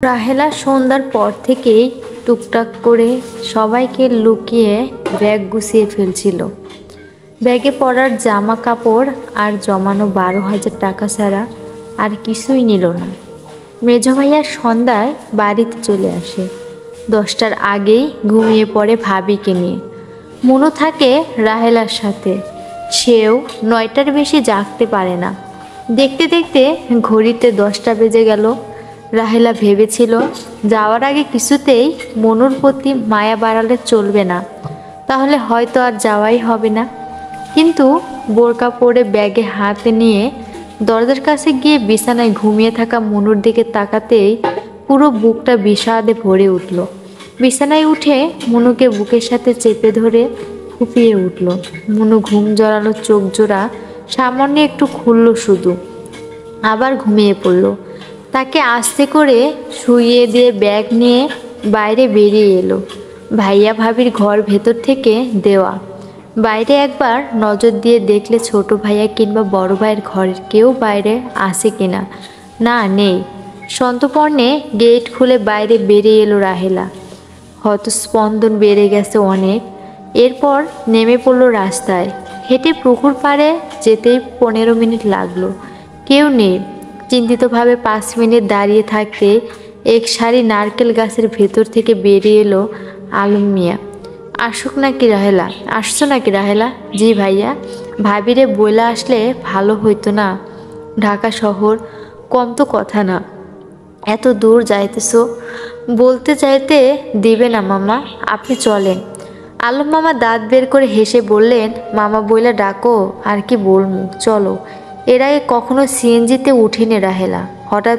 রাহেলা সন্ধ্যার পর থেকেই টুকটাক করে সবাইকে লুকিয়ে ব্যাগ গুছিয়ে ফেলছিল। ব্যাগে পড়ার জামা কাপড় আর জমানো 12,000 টাকা ছাড়া আর কিছুই নিল না। মেজো ভাইয়া সন্ধ্যায় বাড়িতে চলে আসে। 10টার আগেই ঘুমিয়ে পড়ে ভাবিকে নিয়ে। মনু থাকে রাহেলার সাথে। সেও 9টার বেশি জাগতে পারে না। দেখতে দেখতে ঘড়িতে 10টা বেজে গেল। রাহেলা ভেবেছিল যাওয়ার আগে কিছুতেই মনুর প্রতি মায়া বাড়ালে চলবে না, তাহলে হয়তো আর যাওয়াই হবে না। কিন্তু বোরকা পরে ব্যাগে হাতে নিয়ে দরজার কাছে গিয়ে বিছানায় ঘুমিয়ে থাকা মনুর দিকে তাকাতেই পুরো বুকটা বিষাদে ভরে উঠল। বিছানায় উঠে মনুকে বুকের সাথে চেপে ধরে ফুপিয়ে উঠল। মনু ঘুম জড়ালো চোখ জোড়া সামান্য একটু খুলল, শুধু আবার ঘুমিয়ে পড়ল। তাকে আস্তে করে শুইয়ে দিয়ে ব্যাগ নিয়ে বাইরে বেরিয়ে এলো। ভাইয়া ভাবির ঘর ভেতর থেকে দেওয়া। বাইরে একবার নজর দিয়ে দেখলে ছোট ভাইয়া কিংবা বড় ভাইয়ের ঘরের কেউ বাইরে আসে কিনা। না, নেই। সন্তর্পণে গেট খুলে বাইরে বেরিয়ে এলো রাহেলা। হয়তো স্পন্দন বেড়ে গেছে অনেক। এরপর নেমে পড়ল রাস্তায়। হেঁটে পুকুর পাড়ে যেতেই 15 মিনিট লাগলো। কেউ নেই। চিন্তিতভাবে 5 মিনিট দাঁড়িয়ে থাকতে এক সারি নারকেল গাছের ভেতর থেকে বেরিয়ে এলো আলম মিয়া। আসুক নাকি রাহেলা? আসছো নাকি রাহেলা? জি ভাইয়া। ভাবিরে বইলা আসলে ভালো হইতো না? ঢাকা শহর কম তো কথা না, এত দূর যাইতেছো। বলতে চাইতে দিবে না মামা, আপনি চলেন। আলম মামা দাঁত বের করে হেসে বললেন, মামা বইলা ডাকো, আর কি বলবো, চলো। এর আগে কখনো সিএনজিতে উঠিনি রাহেলা, হঠাৎ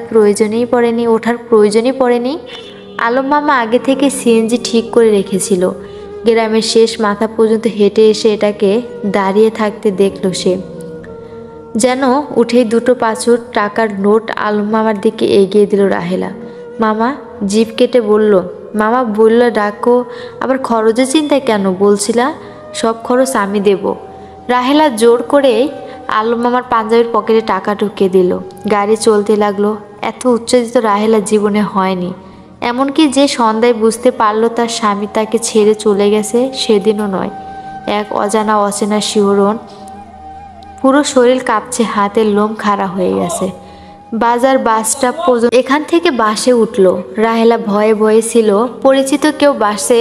ওঠার প্রয়োজনই পড়েনি। আলম মামা আগে থেকে সিএনজি ঠিক করে রেখেছিল। গ্রামের শেষ মাথা পর্যন্ত হেঁটে এসে এটাকে দাঁড়িয়ে থাকতে দেখলো সে। যেন উঠেই 2 500 টাকার নোট আলম মামার দিকে এগিয়ে দিল রাহেলা। মামা জিভ কেটে বলল, মামা বলল ডাকো, আবার খরচের চিন্তায় কেন? বলছিলা সব খরচ আমি দেব। রাহেলা জোর করে আলম মামার পাঞ্জাবির পকেটে টাকা ঢুকিয়ে দিল। গাড়ি চলতে লাগলো। এত উচ্ছ্বসিত রাহেলা জীবনে হয়নি। এমনকি যে সন্ধ্যায় বুঝতে পারলো তার স্বামী তাকে ছেড়ে চলে গেছে, সেদিনও নয়। এক অজানা অচেনা শিহরণ, পুরো শরীর কাঁপছে, হাতের লোম খাড়া হয়ে গেছে। বাজার বাস স্টপ পর্যন্ত। এখান থেকে বাসে উঠল। রাহেলা ভয়ে ভয়ে ছিল, পরিচিত কেউ বাসে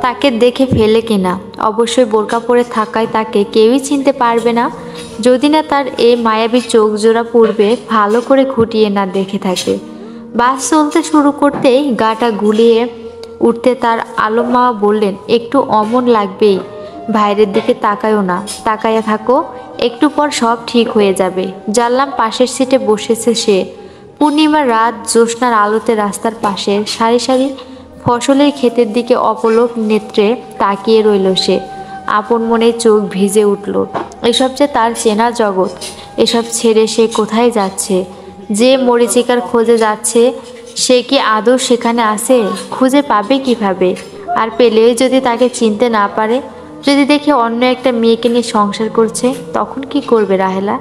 তাকে দেখে ফেলে কিনা। অবশ্যই বোরকা পরে থাকায় তাকে কেউই চিনতে পারবে না, যদি না তার এই মায়াবী চোখ জোড়া পূর্বে ভালো করে খুঁটিয়ে না দেখে থাকে। বাস চলতে শুরু করতেই গাটা গুলিয়ে উঠতে তার আলম মামা বললেন, একটু অমন লাগবেই, বাইরের দিকে তাকায়ও না, তাকায়া থাকো, একটু পর সব ঠিক হয়ে যাবে। জানলাম পাশের সিটে বসেছে সে। পূর্ণিমার রাত, জ্যোৎস্নার আলোতে রাস্তার পাশের সারি সারি ফসলের ক্ষেতের দিকে অপলক নেত্রে তাকিয়ে রইল সে। আপন মনে চোখ ভিজে উঠল। এসব যে তার চেনা জগৎ। এসব ছেড়ে সে কোথায় যাচ্ছে? যে মরীচিকার খোঁজে যাচ্ছে সে কি আদৌ সেখানে আছে? খুঁজে পাবে কিভাবে? আর পেলেও যদি তাকে চিনতে না পারে, যদি দেখে অন্য একটা মেয়েকে নিয়ে সংসার করছে, তখন কি করবে রাহেলা?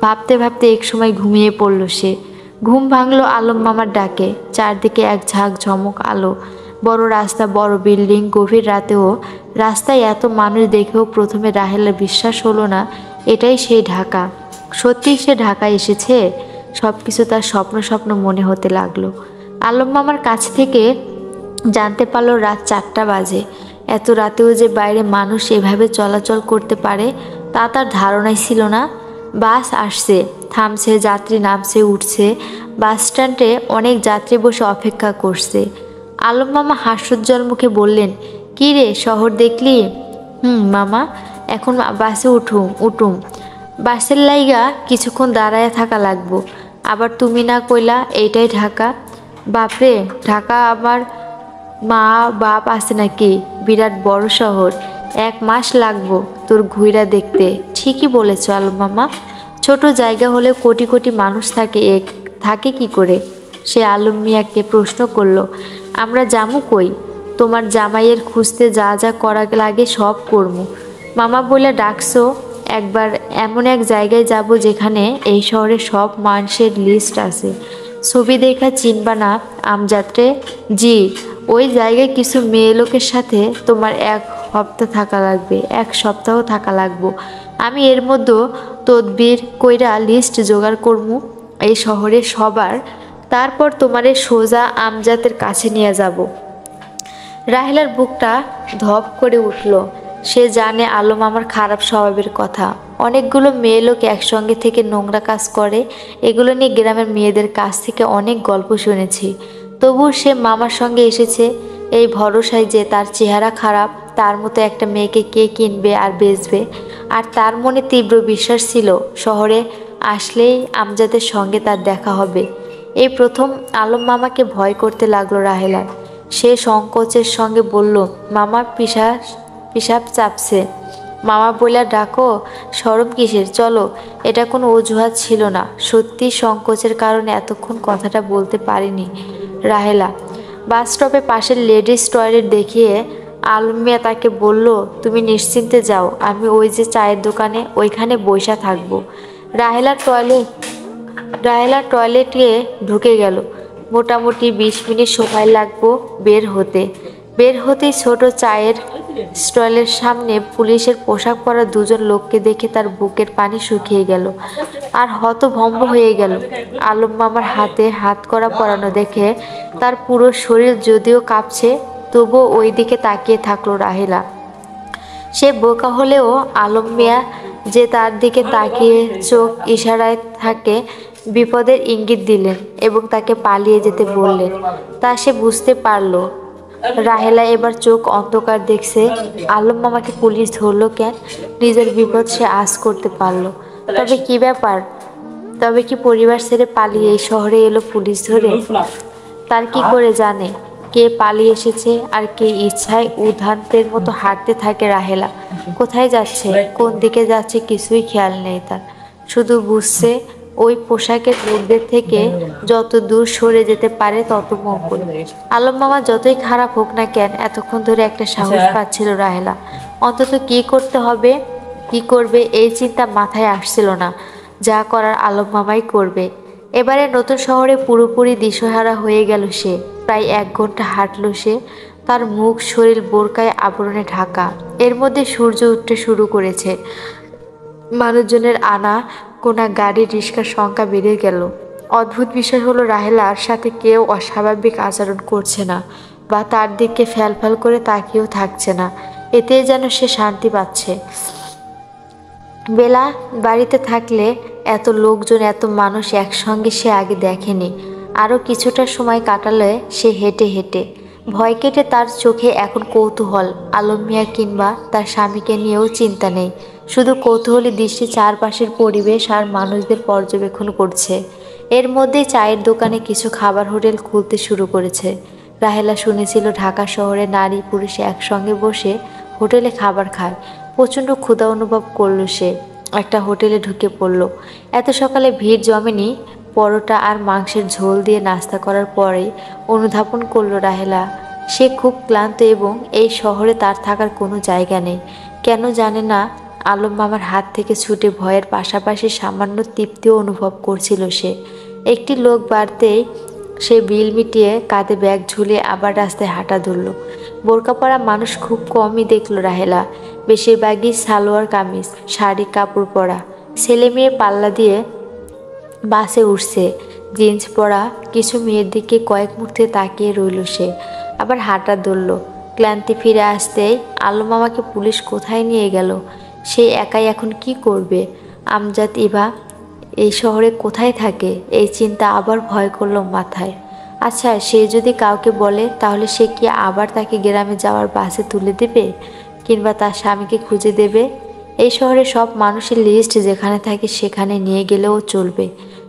ভাবতে ভাবতে এক সময় ঘুমিয়ে পড়ল সে। ঘুম ভাঙলো আলম মামার ডাকে। চারদিকে এক ঝাঁক ঝমক আলো, বড় রাস্তা, বড় বিল্ডিং। গভীর রাতেও রাস্তায় এত মানুষ দেখেও প্রথমে রাহেলার বিশ্বাস হলো না এটাই সেই ঢাকা। সত্যিই সে ঢাকায় এসেছে। সব কিছু তার স্বপ্ন স্বপ্ন মনে হতে লাগলো। আলম মামার কাছ থেকে জানতে পারলো রাত 4টা বাজে। এত রাতেও যে বাইরে মানুষ এভাবে চলাচল করতে পারে তা তার ধারণাই ছিল না। বাস আসছে, থামছে, যাত্রী নামছে, উঠছে। বাস স্ট্যান্ডে অনেক যাত্রী বসে অপেক্ষা করছে। আলম মামা হাস্যোজ্জ্বল মুখে বললেন, কি রে, শহর দেখলি? মামা, এখন বাসে উঠুম। বাসের লাইগা কিছুক্ষণ দাঁড়ায় থাকা লাগবো। আবার তুমি না কইলা এইটাই ঢাকা? বাপরে, ঢাকা আমার মা বাপ আছে নাকি? বিরাট বড় শহর। 1 মাস লাগবো তোর ঘুইরা দেখতে। ঠিকই বলেছ আলম মামা। ছোট জায়গা হলে কোটি কোটি মানুষ থাকে কি করে? সে আলম মিয়াকে প্রশ্ন করলো, আমরা যামু কই? তোমার জামাইয়ের খুঁজতে যা যা করা লাগে সব করমু। মামা বলে ডাকছো, একবার এমন এক জায়গায় যাব যেখানে এই শহরে সব মানুষের লিস্ট আছে। ছবি দেখা চিনবা না আমজাদরে? জি, ওই জায়গায় কিছু মেয়ে লোকের সাথে তোমার এক সপ্তাহ থাকা লাগবো। আমি এর মধ্যে তদবির কইরা লিস্ট জোগাড় করমু এই শহরে সবার, তারপর তোমারে সোজা আমজাদের কাছে নিয়ে যাব। রাহেলার বুকটা ধপ করে উঠল। সে জানে আলম আমার খারাপ স্বভাবের কথা। অনেকগুলো মেয়ে লোক একসঙ্গে থেকে নোংরা কাজ করে, এগুলো নিয়ে গ্রামের মেয়েদের কাছ থেকে অনেক গল্প শুনেছি। তবু সে মামার সঙ্গে এসেছে এই ভরসায় যে তার চেহারা খারাপ, তার মতো একটা মেয়েকে কে কিনবে আর বেচবে। আর তার মনে তীব্র বিশ্বাস ছিল শহরে আসলেই আমজাদের সঙ্গে তার দেখা হবে। এই প্রথম আলম মামাকে ভয় করতে লাগলো রাহেলার। সে সংকোচের সঙ্গে বলল, মামা পিসাব চাপছে। মামা বইলা ডাকো, শরম কিসের, চলো। এটা কোনো অজুহাত ছিল না, সত্যি সংকোচের কারণে এতক্ষণ কথাটা বলতে পারিনি। রাহেলা বাস স্টপে পাশের লেডিস টয়লেট দেখিয়ে আলম মিয়া তাকে বলল, তুমি নিশ্চিন্তে যাও, আমি ওই যে চায়ের দোকানে ওইখানে বইসা থাকবো। রাহেলা টয়লেটে ঢুকে গেল। মোটামুটি 20 মিনিট সময় লাগবো বের হতেই ছোট চায়ের স্টলের সামনে পুলিশের পোশাক পরা দুজন লোককে দেখে তার বুকের পানি শুকিয়ে গেল আর হতভম্ব হয়ে গেল। আলম মামার হাতে হাত করা পরানো দেখে তার পুরো শরীর যদিও কাঁপছে, তবুও ওই দিকে তাকিয়ে থাকলো রাহেলা। সে বোকা হলেও আলম মিয়া যে তার দিকে তাকিয়ে চোখ ইশারায় থাকে বিপদের ইঙ্গিত দিলেন এবং তাকে পালিয়ে যেতে বললেন, তা সে বুঝতে পারল। রাহেলা এবার চোখ অন্ধকার দেখছে। আলম মামাকে পুলিশ ধরলো কেন? নিজের বিপদ সে আঁচ করতে পারল। তবে কি ব্যাপার? তবে কি পরিবার ছেড়ে পালিয়ে এই শহরে এলো পুলিশ ধরে? তার কি করে জানে কে পালিয়ে এসেছে আর কে ইচ্ছায় উদ্ধান্তের মতো হাঁটতে থাকে? রাহেলা কোথায় যাচ্ছে, কোন দিকে যাচ্ছে কিছুই খেয়াল নেই তার। শুধু বুঝছে ওই পোশাকের লোকদের থেকে যত দূর সরে যেতে পারে তত মঙ্গল। আলম মামা যতই খারাপ হোক না কেন, এতক্ষণ ধরে একটা সাহস পাচ্ছিল রাহেলা। অন্তত কি করবে এই চিন্তা মাথায় আসছিল না। যা করার আলম মামাই করবে। এবারে নতুন শহরে পুরোপুরি দিশহারা হয়ে গেল সে। প্রায় 1 ঘন্টা হাঁটল সে। তার মুখ শরীর বোরকায় আবরণে ঢাকা। এর মধ্যে সূর্য উঠতে শুরু করেছে। মানুষজনের আনা কোনা গাড়ি রিক্সার সংখ্যা বেড়ে গেল। অদ্ভুত বিষয় হলো রাহেলার সাথে কেউ অস্বাভাবিক আচরণ করছে না বা তার দিকে ফ্যালফ্যাল করে তাকিয়েও থাকছে না। এতে যেন সে শান্তি পাচ্ছে। বেলা বাড়িতে থাকলে এত লোকজন, এত মানুষ একসঙ্গে সে আগে দেখেনি। আরও কিছুটা সময় কাটালে সে হেঁটে হেঁটে ভয় কেটে তার চোখে এখন কৌতূহল। আলম মিয়া কিংবা তার স্বামীকে নিয়েও চিন্তা নেই, শুধু কৌতূহলী দৃষ্টি চারপাশের পরিবেশ আর মানুষদের পর্যবেক্ষণ করছে। এর মধ্যেই চায়ের দোকানে কিছু খাবার হোটেল খুলতে শুরু করেছে। রাহেলা শুনেছিল ঢাকা শহরে নারী পুরুষ একসঙ্গে বসে হোটেলে খাবার খায়। প্রচণ্ড ক্ষুধা অনুভব করলো সে। একটা হোটেলে ঢুকে পড়ল। এত সকালে ভিড় জমেনি। পরোটা আর মাংসের ঝোল দিয়ে নাস্তা করার পরেই অনুধাবন করলো রাহেলা সে খুব ক্লান্ত এবং এই শহরে তার থাকার কোনো জায়গা নেই। কেন জানে না, আলম মামার হাত থেকে ছুটে ভয়ের পাশাপাশি সামান্য তৃপ্তিও অনুভব করছিল সে। একটি লোক বাড়তেই সে বিল মিটিয়ে কাঁধে ব্যাগ ঝুলিয়ে আবার রাস্তায় হাঁটা ধরল। বোরকা পরা মানুষ খুব কমই দেখল রাহেলা। বেশিরভাগই সালোয়ার কামিজ, শাড়ি কাপড় পরা। ছেলে মেয়ে পাল্লা দিয়ে বাসে উঠছে। জিন্স পরা কিছু মেয়ের দিকে কয়েক মুহূর্তে তাকিয়ে রইল সে, আবার হাঁটা ধরল। ক্লান্তি ফিরে আসতেই আলম মামাকে পুলিশ কোথায় নিয়ে গেল? সে একাই এখন কি করবে? আমজাদ ইভা এই শহরে কোথায় থাকে? এই চিন্তা আবার ভয় করল মাথায়। আচ্ছা, সে যদি কাউকে বলে তাহলে সে কি আবার তাকে গ্রামে যাওয়ার বাসে তুলে দেবে, কিংবা তার স্বামীকে খুঁজে দেবে? এই শহরে সব মানুষের লিস্ট যেখানে থাকে সেখানে নিয়ে গেলেও চলবে,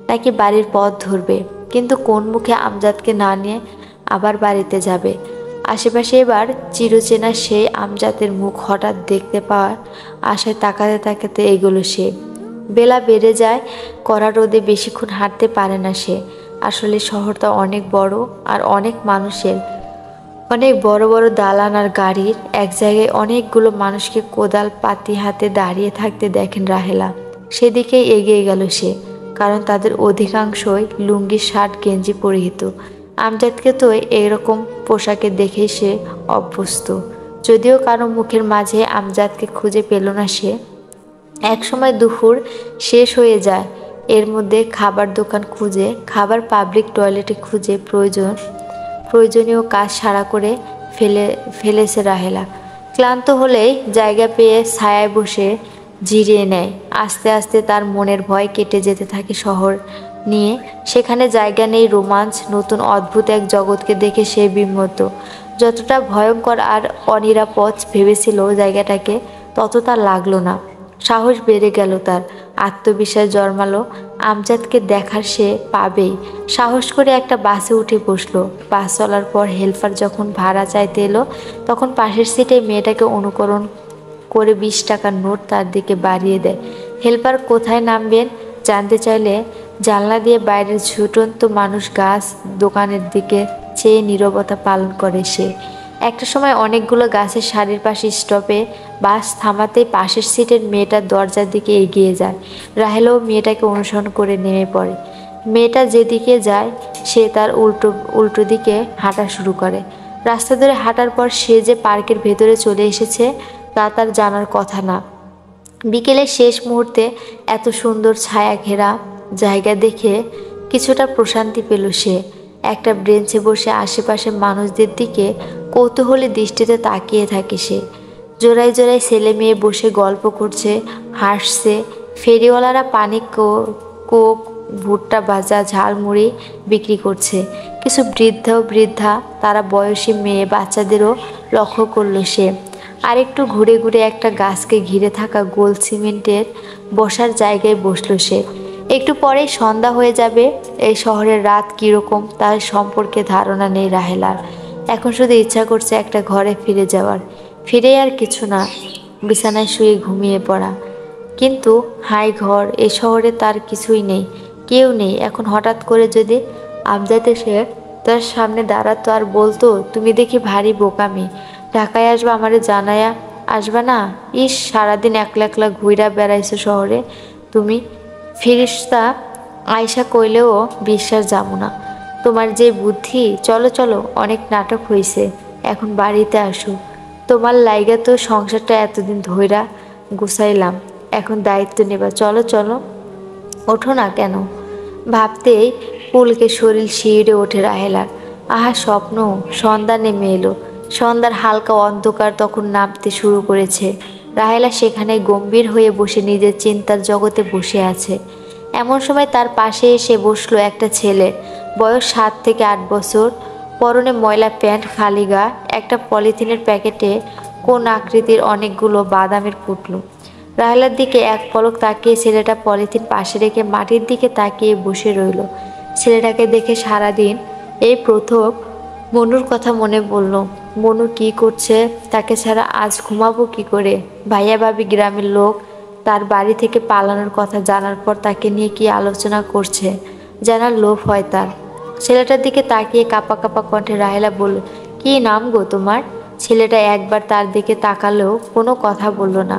নাকি বাড়ির পথ ধরবে? কিন্তু কোন মুখে আমজাদকে না নিয়ে আবার বাড়িতে যাবে? আশেপাশে এবার চিরচেনা সেই আমজাদের মুখ হঠাৎ দেখতে পাওয়ার আশায় তাকাতে তাকাতে এগোলো সে। বেলা বেড়ে যায়। কড়া রোদে বেশিক্ষণ হাঁটতে পারে না সে। আসলে শহরটা অনেক বড় আর অনেক মানুষের, অনেক বড় বড় দালান আর গাড়ির। এক জায়গায় অনেকগুলো মানুষকে কোদাল পাতি হাতে দাঁড়িয়ে থাকতে দেখেন রাহেলা। সেদিকেই এগিয়ে গেল সে। কারণ তাদের অধিকাংশই লুঙ্গি শার্ট গেঞ্জি পরিহিত। আমজাদকে তো এরকম পোশাকে দেখেই সে অভ্যস্ত। যদিও কারো মুখের মাঝে আমজাদকে খুঁজে পেল না সে। একসময় দুপুর শেষ হয়ে যায়, এর মধ্যে খাবার দোকান খুঁজে, খাবার পাবলিক টয়লেটে খুঁজে প্রয়োজনীয় কাজ সারা করে ফেলেছে রাহেলা। ক্লান্ত হলেই জায়গা পেয়ে ছায়ায় বসে জিরিয়ে নেয়। আস্তে আস্তে তার মনের ভয় কেটে যেতে থাকে শহর নিয়ে। সেখানে জায়গা নেই রোমাঞ্চ, নতুন অদ্ভুত এক জগৎকে দেখে সে বিমোহিত। যতটা ভয়ঙ্কর আর অনিরাপদ ভেবেছিল জায়গাটাকে, ততটা লাগলো না। সাহস বেড়ে গেল তার, আত্মবিশ্বাস জন্মালো। আমজাদকে দেখার সে পাবেই। সাহস করে একটা বাসে উঠে বসলো। বাস চলার পর হেল্পার যখন ভাড়া চাইতে এলো, তখন পাশের সিটে মেয়েটাকে অনুকরণ করে 20 টাকার নোট তার দিকে বাড়িয়ে দেয়। হেল্পার কোথায় নামবেন জানতে চাইলে জানলা দিয়ে বাইরের ঝুটন্ত মানুষ, গাছ, দোকানের দিকে চেয়ে নীরবতা পালন করে সে। একটা সময় অনেকগুলো গাছের সারির পাশে স্টপে বাস থামাতেই পাশের সিটের মেয়েটার দরজার দিকে এগিয়ে যায়। রাহেলাও মেয়েটাকে অনুসরণ করে নেমে পড়ে। মেয়েটা যেদিকে যায় সে তার উল্টো দিকে হাঁটা শুরু করে। রাস্তা ধরে হাঁটার পর সে যে পার্কের ভেতরে চলে এসেছে তা তার জানার কথা না। বিকেলের শেষ মুহূর্তে এত সুন্দর ছায়া ঘেরা জায়গা দেখে কিছুটা প্রশান্তি পেল সে। একটা ব্রেঞ্চে বসে আশেপাশে মানুষদের দিকে কৌতূহলী দৃষ্টিতে তাকিয়ে থাকে সে। জোড়ায় জোড়ায় ছেলে মেয়ে বসে গল্প করছে, হাসছে। ফেরিওয়ালারা পানি, কোক, ভুট্টা ভাজা, ঝালমুড়ি বিক্রি করছে। কিছু বৃদ্ধ ও বৃদ্ধা, তারা বয়সী মেয়ে বাচ্চাদেরও লক্ষ্য করল সে। আরেকটু ঘুরে ঘুরে একটা গাছকে ঘিরে থাকা গোল সিমেন্টের বসার জায়গায় বসলো সে। একটু পরেই সন্ধ্যা হয়ে যাবে। এই শহরের রাত কীরকম তার সম্পর্কে ধারণা নেই রাহেলার। এখন শুধু ইচ্ছা করছে একটা ঘরে ফিরে যাওয়ার। ফিরে আর কিছু না, বিছানায় শুয়ে ঘুমিয়ে পড়া। কিন্তু হাই ঘর, এ শহরে তার কিছুই নেই, কেউ নেই। এখন হঠাৎ করে যদি আমজাদ এসে তার সামনে দাঁড়াতো আর বলতো, তুমি দেখি ভারী বোকামি, ঢাকায় আসবা আমারে জানায়া আসবা না? ইস, সারাদিন একলা একলা ঘুইরা বেড়াইছো শহরে তুমি, ফিরিস্তা আয়সা কইলেও বিশ্বাস যাবো না। তোমার যে বুদ্ধি, চলো চলো, অনেক নাটক হইছে, এখন বাড়িতে আসো। তোমার লাইগা তো সংসারটা এতদিন ধইরা গুছাইলাম, এখন দায়িত্ব নেবা, চলো চলো, ওঠো না কেন? ভাবতেই পুলকে শরীর শিউরে ওঠে রাহেলার। আহা স্বপ্ন! সন্ধ্যা নেমে এলো। সন্ধ্যার হালকা অন্ধকার তখন নামতে শুরু করেছে। রাহেলা সেখানে গম্ভীর হয়ে বসে নিজের চিন্তার জগতে বসে আছে। এমন সময় তার পাশে এসে বসলো একটা ছেলে, বয়স 7 থেকে 8 বছর, পরনে ময়লা প্যান্ট, খালি গা, একটা পলিথিনের প্যাকেটে কোন আকৃতির অনেকগুলো বাদামের পুটলো। রাহেলার দিকে এক পলক তাকিয়ে ছেলেটা পলিথিন পাশে রেখে মাটির দিকে তাকিয়ে বসে রইল। ছেলেটাকে দেখে সারাদিন এই প্রথম মনুর কথা মনে পড়ল। মনু কি করছে, তাকে ছাড়া আজ ঘুমাবো কি করে? ভাইয়া ভাবি গ্রামের লোক তার বাড়ি থেকে পালানোর কথা জানার পর তাকে নিয়ে কি আলোচনা করছে, জানার লোভ হয় তার। ছেলেটার দিকে তাকিয়ে কাঁপা কাঁপা কণ্ঠে রাহেলা বলল, কি নাম গো তোমার? ছেলেটা একবার তার দিকে তাকালেও কোনো কথা বলল না,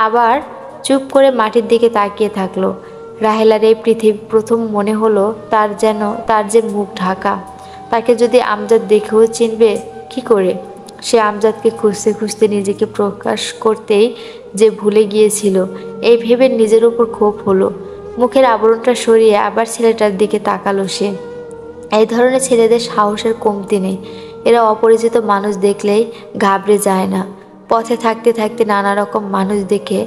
আবার চুপ করে মাটির দিকে তাকিয়ে থাকলো। রাহেলার এই পৃথিবী প্রথম মনে হলো তার যে মুখ ঢাকা, তাকে যদি আমজাদ দেখেও চিনবে কি করে? সে আমজাদকে খুঁজতে খুঁজতে নিজেকে প্রকাশ করতেই যে ভুলে গিয়েছিল, এই ভেবে নিজের উপর ক্ষোভ হলো। মুখের আবরণটা সরিয়ে আবার ছেলেটার দিকে তাকালো সে। এই ধরনের ছেলেদের সাহসের কমতি নেই। এরা অপরিচিত মানুষ দেখলেই ঘাবড়ে যায় না। পথে থাকতে থাকতে নানা রকম মানুষ দেখে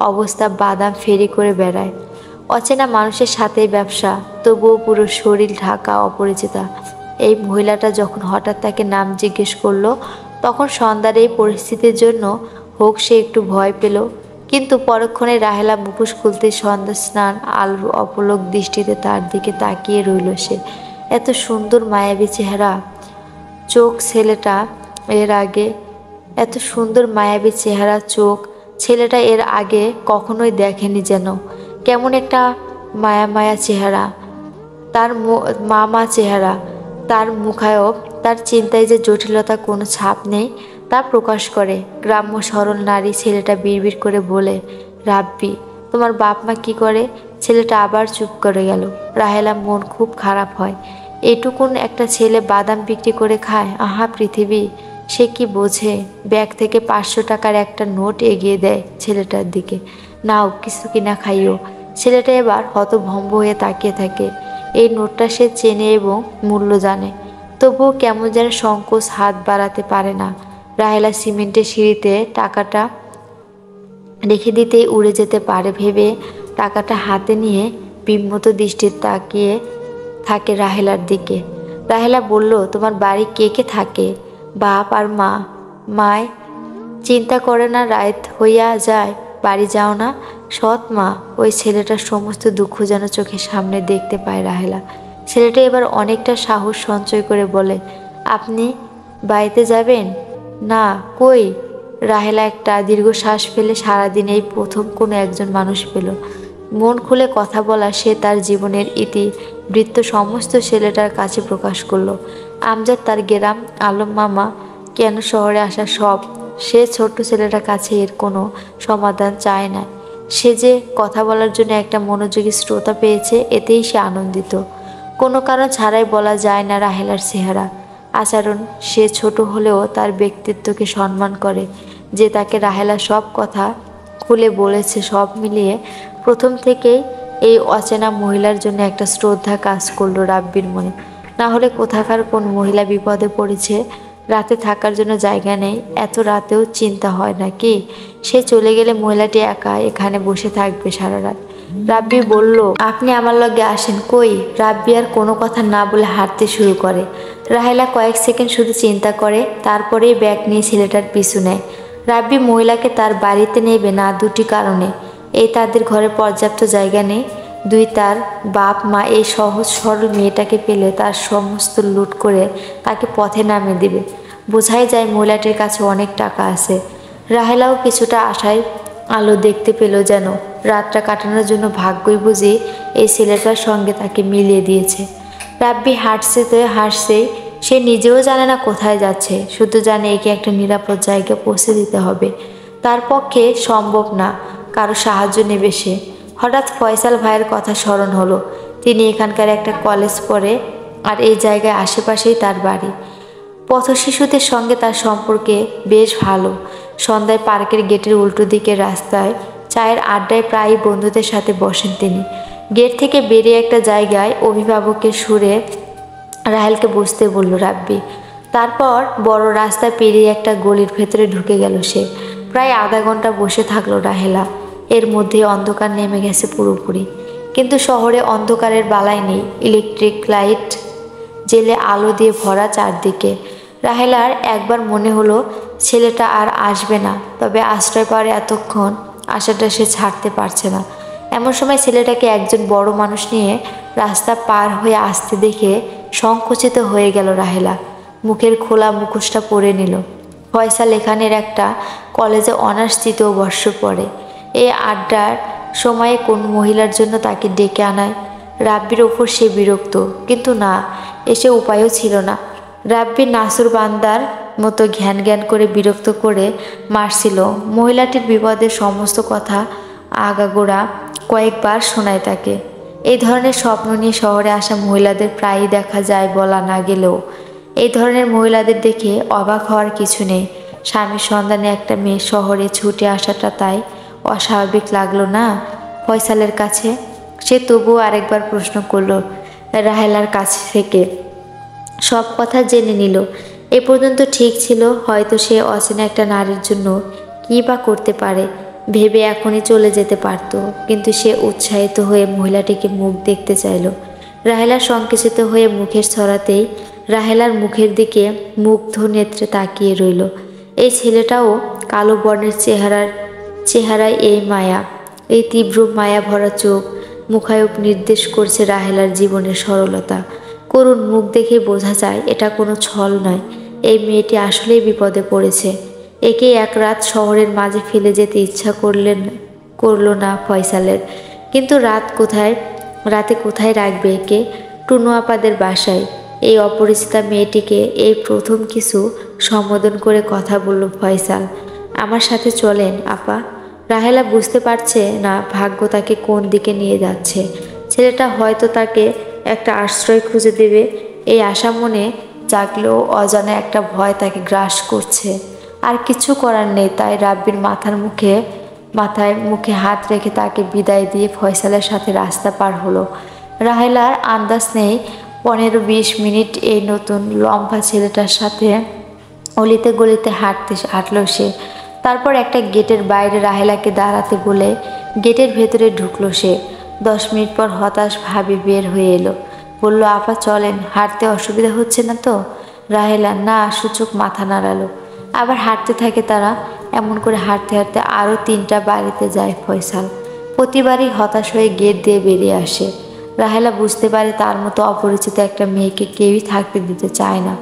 অবস্থা বাদাম ফেরি করে বেড়ায়। অচেনা মানুষের সাথেই ব্যবসা, তবুও পুরো শরীর ঢাকা অপরিচিতা। এই মহিলাটা যখন হঠাৎ তাকে নাম জিজ্ঞেস করলো, তখন সন্ধ্যার এই পরিস্থিতির জন্য হোক সে একটু ভয় পেল। কিন্তু পরক্ষণে রাহেলা মুখোশ খুলতে সন্ধ্যা স্নান আলোর অপলক দৃষ্টিতে তার দিকে তাকিয়ে রইল সে। এত সুন্দর মায়াবী চেহারা, চোখ, ছেলেটা এর আগে এত সুন্দর মায়াবী চেহারা, চোখ, ছেলেটা এর আগে কখনোই দেখেনি যেন। কেমন একটা মায়া মায়া চেহারা, তার মা চেহারা, তার মুখায়ব, তার চিন্তায় যে জটিলতা কোনো ছাপ নেই তা প্রকাশ করে। গ্রাম্য সরল নারী ছেলেটা বিড়বিড় করে বলে, রাব্বি, তোমার বাপ মা কি করে? ছেলেটা আবার চুপ করে গেল। রাহেলা মন খুব খারাপ হয়। এটুকুন একটা ছেলে বাদাম বিক্রি করে খায়? আহা পৃথিবী, সে কি বোঝে? ব্যাগ থেকে 500 টাকার একটা নোট এগিয়ে দেয় ছেলেটার দিকে। নাও, কিছু কিনা খাইও। ছেলেটা এবার হতভম্ব হয়ে তাকিয়ে থাকে। এই নোটটা সে চেনে এবং মূল্য জানে, তবুও কেমন যেন সংকোচ, হাত বাড়াতে পারে না। রাহেলা সিমেন্টের সিঁড়িতে টাকাটা রেখে দিতেই উড়ে যেতে পারে ভেবে টাকাটা হাতে নিয়ে বিম্মত দৃষ্টি তাকিয়ে থাকে রাহেলার দিকে। রাহেলা বলল, তোমার বাড়ি কে কে থাকে? বাপ আর মা। মায় চিন্তা করে না রাত হইয়া যায়, বাড়ি যাও না? সৎ মা। ওই ছেলেটার সমস্ত দুঃখ যেন চোখের সামনে দেখতে পায় রাহেলা। ছেলেটা এবার অনেকটা সাহস সঞ্চয় করে বলে, আপনি বাড়িতে যাবেন? না। কই? রাহেলা একটা দীর্ঘশ্বাস ফেলে সারাদিন এই প্রথম কোনো একজন মানুষ পেল মন খুলে কথা বলা। সে তার জীবনের ইতিবৃত্ত সমস্ত ছেলেটার কাছে প্রকাশ করলো। আমজাদ, তার গ্রাম, আলম মামা, কেন শহরে আসা, সব। সে ছোট্ট ছেলেটার কাছে এর কোনো সমাধান চায় না। সে যে কথা বলার জন্য একটা মনোযোগী শ্রোতা পেয়েছে, এতেই সে আনন্দিত। কোনো কারণ ছাড়াই বলা যায় না রাহেলার চেহারা, আচরণ। সে ছোট হলেও তার ব্যক্তিত্বকে সম্মান করে। যে তাকে রাহেলা সব কথা খুলে বলেছে, সব মিলিয়ে প্রথম থেকেই এই অচেনা মহিলার জন্য একটা শ্রদ্ধা কাজ করলো রাব্বির মনে। না হলে কোথাকার কোন মহিলা বিপদে পড়েছে, রাতে থাকার জন্য জায়গা নেই, এত রাতেও চিন্তা হয় না কি? সে চলে গেলে মহিলাটি একা এখানে বসে থাকবে সারা রাত। রাব্বি বলল, আপনি আমার লগে আসেন। কই? রাব্বি আর কোনো কথা না বলে হাঁটতে শুরু করে। রাহেলা কয়েক সেকেন্ড শুধু চিন্তা করে, তারপরেই ব্যাগ নিয়ে ছেলেটার পিছু নেয়। রাব্বি মহিলাকে তার বাড়িতে নেবে না দুটি কারণে। এই, তাদের ঘরে পর্যাপ্ত জায়গা নেই। দুই, তার বাপ মা এই সহজ সরল মেয়েটাকে পেলে তার সমস্ত লুট করে তাকে পথে নামিয়ে দেবে। বোঝাই যায় মহিলাটির কাছে অনেক টাকা আছে। রাহেলাও কিছুটা আশায় আলো দেখতে পেল, যেন রাতটা কাটানোর জন্য ভাগ্যই বুঝি এই ছেলেটার সঙ্গে তাকে মিলিয়ে দিয়েছে। রাব্বি হাঁটছেই। সে নিজেও জানে না কোথায় যাচ্ছে, শুধু জানে একে একটা নিরাপদ জায়গায় পৌঁছে দিতে হবে। তার পক্ষে সম্ভব না কারো সাহায্য নেবে সে। হঠাৎ ফয়সাল ভাইয়ের কথা স্মরণ হলো। তিনি এখানকার একটা কলেজ পড়ে, আর এই জায়গায় আশেপাশেই তার বাড়ি। পথশিশুদের সঙ্গে তার সম্পর্কে বেশ ভালো। সন্ধ্যায় পার্কের গেটের উল্টো দিকের রাস্তায় চায়ের আড্ডায় প্রায়ই বন্ধুদের সাথে বসেন তিনি। গেট থেকে বেরিয়ে একটা জায়গায় অভিভাবকের সুরে রাহেলকে বসতে বলল রাব্বি। তারপর বড় রাস্তা পেরিয়ে একটা গলির ভেতরে ঢুকে গেল সে। প্রায় আধা ঘন্টা বসে থাকলো রাহেলা। এর মধ্যে অন্ধকার নেমে গেছে পুরোপুরি। কিন্তু শহরে অন্ধকারের বালাই নেই। ইলেকট্রিক লাইট জেলে আলো দিয়ে ভরা চারদিকে। রাহেলার একবার মনে হলো ছেলেটা আর আসবে না, তবে আশ্রয় পাওয়ার এতক্ষণ আশাটা সে ছাড়তে পারছে না। এমন সময় ছেলেটাকে একজন বড় মানুষ নিয়ে রাস্তা পার হয়ে আসতে দেখে সংকুচিত হয়ে গেল রাহেলা। মুখের খোলা মুখোশটা পরে নিল। ফয়সাল এখানের একটা কলেজে অনার্স 3য় বর্ষ পড়ে। এই আড্ডার সময়ে কোন মহিলার জন্য তাকে ডেকে আনায় রাব্বির ওপর সে বিরক্ত, কিন্তু না, এসে উপায়ও ছিল না। রাব্বি নাসুর বান্দার মতো ঘ্যান ঘ্যান করে বিরক্ত করে মারছিল। মহিলাটির বিপদের সমস্ত কথা আগাগোড়া কয়েকবার শোনায় তাকে। এই ধরনের স্বপ্ন নিয়ে শহরে আসা মহিলাদের প্রায়ই দেখা যায়, বলা না গেলেও। এই ধরনের মহিলাদের দেখে অবাক হওয়ার কিছু নেই। স্বামীর সন্ধানে একটা মেয়ে শহরে ছুটে আসাটা তাই অস্বাভাবিক লাগলো না ফয়সালের কাছে। সে তবুও আরেকবার প্রশ্ন করল রাহেলার কাছ থেকে। সব কথা জেনে নিল। এ পর্যন্ত ঠিক ছিল, হয়তো সে অচেনা একটা নারীর জন্য কী বা করতে পারে ভেবে এখনই চলে যেতে পারত, কিন্তু সে উৎসাহিত হয়ে মহিলাটিকে মুখ দেখতে চাইল। রাহেলা সংকুচিত হয়ে মুখের ছড়াতেই রাহেলার মুখের দিকে মুগ্ধ নেত্রে তাকিয়ে রইল। এই ছেলেটাও কালো বর্ণের চেহারায় এই মায়া, এই তীব্র মায়া ভরা চোখ, মুখায়ব নির্দেশ করছে রাহেলার জীবনের সরলতা। করুণ মুখ দেখে বোঝা যায় এটা কোনো ছল নয়। এই মেয়েটি আসলেই বিপদে পড়েছে। একে এক রাত শহরের মাঝে ফেলে যেতে ইচ্ছা করলো না ফয়সালের। কিন্তু রাতে কোথায় রাখবে একে? টুনু আপাদের বাসায়। এই অপরিচিতা মেয়েটিকে এই প্রথম কিছু সম্বোধন করে কথা বলল ফয়সাল। আমার সাথে চলেন আপা। রাহেলা বুঝতে পারছে না ভাগ্য তাকে কোন দিকে নিয়ে যাচ্ছে। ছেলেটা হয়তো তাকে একটা আশ্রয় খুঁজে দেবে, এই আশা মনে জাগলেও অজানা একটা ভয় তাকে গ্রাস করছে। আর কিছু করার নেই, তাই রাব্বির মাথায় মুখে হাত রেখে তাকে বিদায় দিয়ে ফয়সালের সাথে রাস্তা পার হলো। রাহেলার আন্দাজ নেই 15-20 মিনিট এই নতুন লম্বা ছেলেটার সাথে অলিতে গলিতে হাঁটলো সে। তারপর একটা গেটের বাইরে রাহেলাকে দাঁড়াতে বলে গেটের ভেতরে ঢুকলো সে। 10 মিনিট পর হতাশ ভাবে বের হয়ে এলো। বলল, আপা চলেন, হাঁটতে অসুবিধা হচ্ছে না তো? রাহেলা না সূচক মাথা নাড়ালো। আবার হাঁটতে থাকে তারা। এমন করে হাঁটতে হাঁটতে আরও 3টা বাড়িতে যায় ফয়সাল। প্রতিবারই হতাশ হয়ে গেট দিয়ে বেরিয়ে আসে। রাহেলা বুঝতে পারে তার মতো অপরিচিত একটা মেয়েকে কেউই থাকতে দিতে চায় না।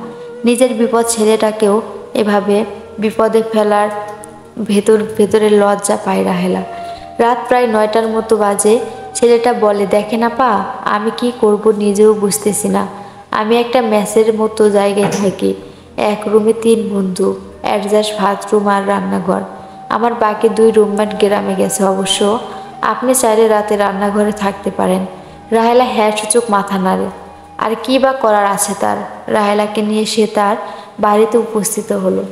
নিজের বিপদ ছেলেটাকেও এভাবে বিপদে ফেলার ভেতরে লজ্জা পায় রাহেলা। রাত প্রায় 9টার মতো বাজে। ছেলেটা বলে, দেখেন আপা, আমি কি করব নিজেও বুঝতেছি না। আমি একটা মেসের মতো জায়গায় থাকি। এক রুমে 3 বন্ধু, অ্যাডজাস্ট বাথরুম আর রান্নাঘর। আমার বাকি 2 রুমমেট গ্রামে গেছে অবশ্য। আপনি চাইলে রাতে রান্নাঘরে থাকতে পারেন। রাহেলা হ্যাঁ সূচক মাথা নাড়ে। আর কি বা করার আছে তার? রাহেলাকে নিয়ে সে তার বাড়িতে উপস্থিত হলো।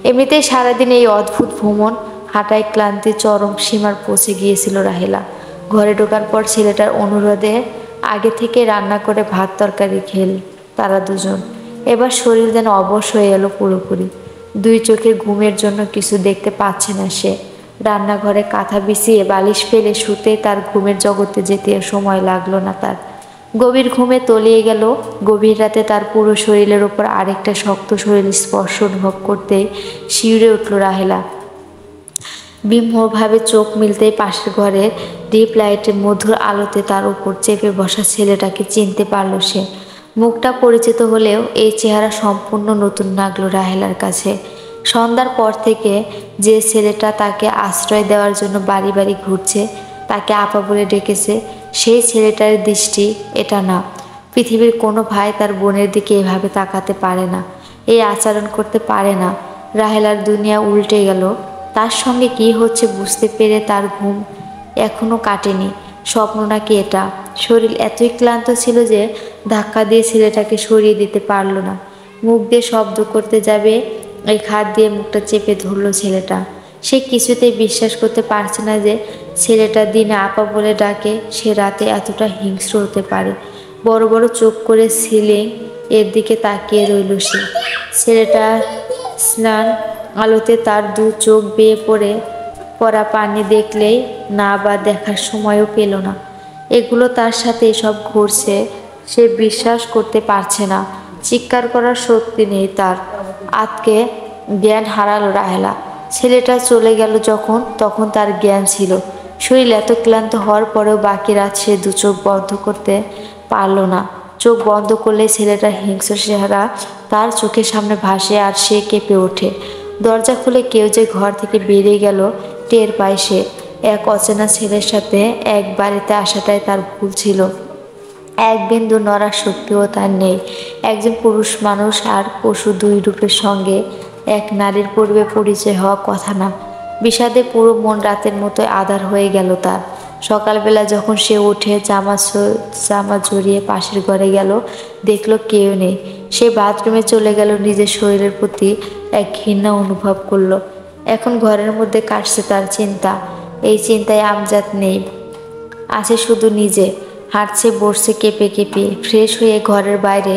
এমনিতেই সারাদিন এই অদ্ভুত ভ্রমণ হাঁটায় ক্লান্তি চরম সীমার পৌঁছে গিয়েছিল রাহেলা। ঘরে ঢোকার পর ছেলেটার অনুরোধে আগে থেকে রান্না করে ভাত তরকারি খেল তারা দুজন। এবার শরীর যেন অবশ হয়ে এলো পুরোপুরি। 2 চোখের ঘুমের জন্য কিছু দেখতে পাচ্ছে না সে। রান্নাঘরে কাঁথা বিছিয়ে বালিশ ফেলে শুতে তার ঘুমের জগতে যেতে সময় লাগলো না তার। গভীর ঘুমে তলিয়ে গেল। গভীর রাতে তার পুরো শরীরের ওপর আরেকটা শক্ত শরীর স্পর্শ অনুভব করতেই শিউরে উঠল রাহেলা। বিমূঢ়ভাবে চোখ মিলতেই পাশের ঘরের ডিপ লাইটের মধুর আলোতে তার উপর চেপে বসা ছেলেটাকে চিনতে পারল সে। মুখটা পরিচিত হলেও এই চেহারা সম্পূর্ণ নতুন লাগলো রাহেলার কাছে। সন্ধ্যার পর থেকে যে ছেলেটা তাকে আশ্রয় দেওয়ার জন্য বাড়ি বাড়ি ঘুরছে, তাকে আপা বলে ডেকেছে, সেই ছেলেটার দৃষ্টি এটা না। পৃথিবীর কোনো ভাই তার বোনের দিকে এভাবে তাকাতে পারে না, এই আচরণ করতে পারে না। রাহেলার দুনিয়া উল্টে গেল। তার সঙ্গে কি হচ্ছে বুঝতে পেরে তার ঘুম এখনও কাটেনি। স্বপ্ন নাকি এটা? শরীর এতই ক্লান্ত ছিল যে ধাক্কা দিয়ে ছেলেটাকে সরিয়ে দিতে পারল না। মুখ দিয়ে শব্দ করতে যাবে, এই হাত দিয়ে মুখটা চেপে ধরল ছেলেটা। সে কিছুতেই বিশ্বাস করতে পারছে না যে ছেলেটা দিনে আপা বলে ডাকে, সে রাতে এতটা হিংস্র হতে পারে। বড় বড় চোখ করে সিলিং এর দিকে তাকিয়ে রইল সে। ছেলেটা স্নান আলোতে তার 2 চোখ বেয়ে পড়া পানি দেখলেই না বা দেখার সময়ও পেল না। এগুলো তার সাথে এসব ঘটছে, সে বিশ্বাস করতে পারছে না। চিৎকার করার শক্তি নেই তার। আজকে জ্ঞান হারালো রাহেলা। ছেলেটা চলে গেল তখন তার জ্ঞান ছিল। শরীর এত ক্লান্ত হওয়ার পরেও বাকি রাত সে 2 চোখ বন্ধ করতে পারল না। চোখ বন্ধ করলে ছেলেটার হিংস্র চেহারা তার চোখের সামনে ভাসে আর সে কেঁপে ওঠে। দরজা খুলে কেউ যে ঘর থেকে বেরিয়ে গেল টের পায় সে। এক অচেনা ছেলের সাথে এক বাড়িতে আসাটাই তার ভুল ছিল। এক বিন্দু নড়ার শক্তিও তার নেই। একজন পুরুষ মানুষ আর পশু 2 রূপের সঙ্গে এক নারীর পূর্বে পরিচয় হওয়া কথা না। বিষাদে পুরো মন রাতের মতো আঁধার হয়ে গেল তার। সকালবেলা যখন সে উঠে জামা জড়িয়ে পাশের ঘরে গেল, দেখলো কেউ নেই। সে বাথরুমে চলে গেল। নিজের শরীরের প্রতি এক ঘৃণা অনুভব করলো। এখন ঘরের মধ্যে কাটছে তার চিন্তা। এই চিন্তায় আমজাদ নেই, আছে শুধু নিজে। হাঁটছে বসছে কেঁপে কেঁপে। ফ্রেশ হয়ে ঘরের বাইরে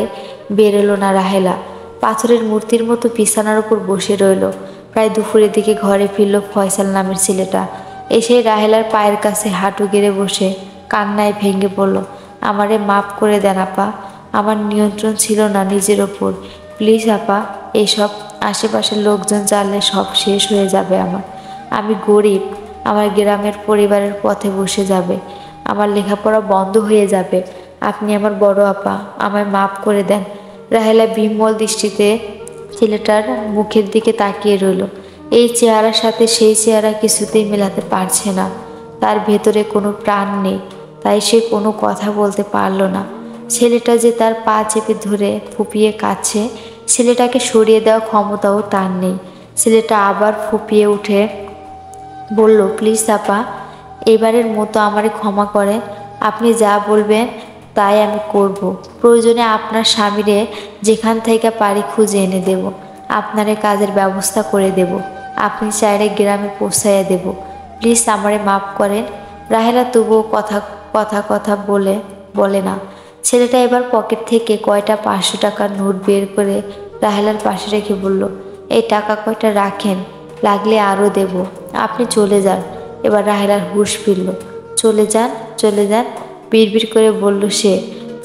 বেরোলো না রাহেলা। পাথরের মূর্তির মতো বিছানার উপর বসে রইল। প্রায় দুপুরের দিকে ঘরে ফিরল ফয়সাল নামের ছেলেটা। এসে রাহেলার পায়ের কাছে হাঁটু গেড়ে বসে কান্নায় ভেঙে পড়ল। আমারে মাফ করে দেন আপা, আমার নিয়ন্ত্রণ ছিল না নিজের ওপর। প্লিজ আপা, এইসব আশেপাশের লোকজন জানলে সব শেষ হয়ে যাবে আমার। আমি গরিব, আমার গ্রামের পরিবারের পথে বসে যাবে, আমার লেখাপড়া বন্ধ হয়ে যাবে। আপনি আমার বড় আপা, আমায় মাফ করে দেন। রাহেলা বিমল দৃষ্টিতে ছেলেটার মুখের দিকে তাকিয়ে রইল। এই চেহারার সাথে সেই চেহারা কিছুতেই মেলাতে পারছে না। তার ভেতরে কোনো প্রাণ নেই, তাই সে কোনো কথা বলতে পারল না। ছেলেটা যে তার পা চেপে ধরে ফুপিয়ে কাঁদছে, ছেলেটাকে সরিয়ে দেওয়ার ক্ষমতাও তার নেই। ছেলেটা আবার ফুপিয়ে উঠে বলল, প্লিজ আপা, এবারের মতো আমারে ক্ষমা করেন। আপনি যা বলবেন তাই আমি করব। প্রয়োজনে আপনার স্বামীরে যেখান থেকে পারি খুঁজে এনে দেব। আপনারে কাজের ব্যবস্থা করে দেব। আপনি চাইলে গ্রামে পৌঁছাইয়া দেব। প্লিজ আমারে মাফ করেন। রাহেলা তবুও কথা কথা কথা বলে না। ছেলেটা এবার পকেট থেকে কয়টা 500 টাকার নোট বের করে রাহেলার পাশে রেখে বলল, এই টাকা কয়টা রাখেন, লাগলে আরও দেব। আপনি চলে যান। এবার রাহেলার হুঁশ ফিরল। চলে যান, চলে যান, বিড়বিড় করে বলল সে।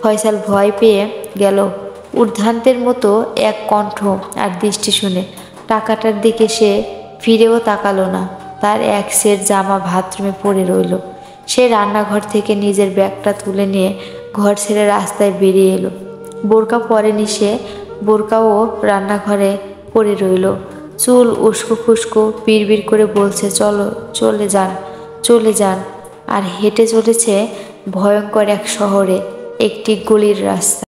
ফয়সাল ভয় পেয়ে গেল। ঊর্ধ্বান্তের মতো এক কণ্ঠ আর দৃষ্টি শুনে টাকাটার দিকে সে ফিরেও তাকালো না। তার এক সেট জামা বাথরুমে পড়ে রইল। সে রান্নাঘর থেকে নিজের ব্যাগটা তুলে নিয়ে ঘর ছেড়ে রাস্তায় বেরিয়ে এলো। বোরকা পরেনি সে, বোরকাও রান্নাঘরে পড়ে রইল। চুল উস্কো খুস্কো, বিড়বিড় করে বলছে, চলো, চলে যান, চলে যান। আর হেঁটে চলেছে ভয়ঙ্কর এক শহরে, একটি গলির রাস্তা।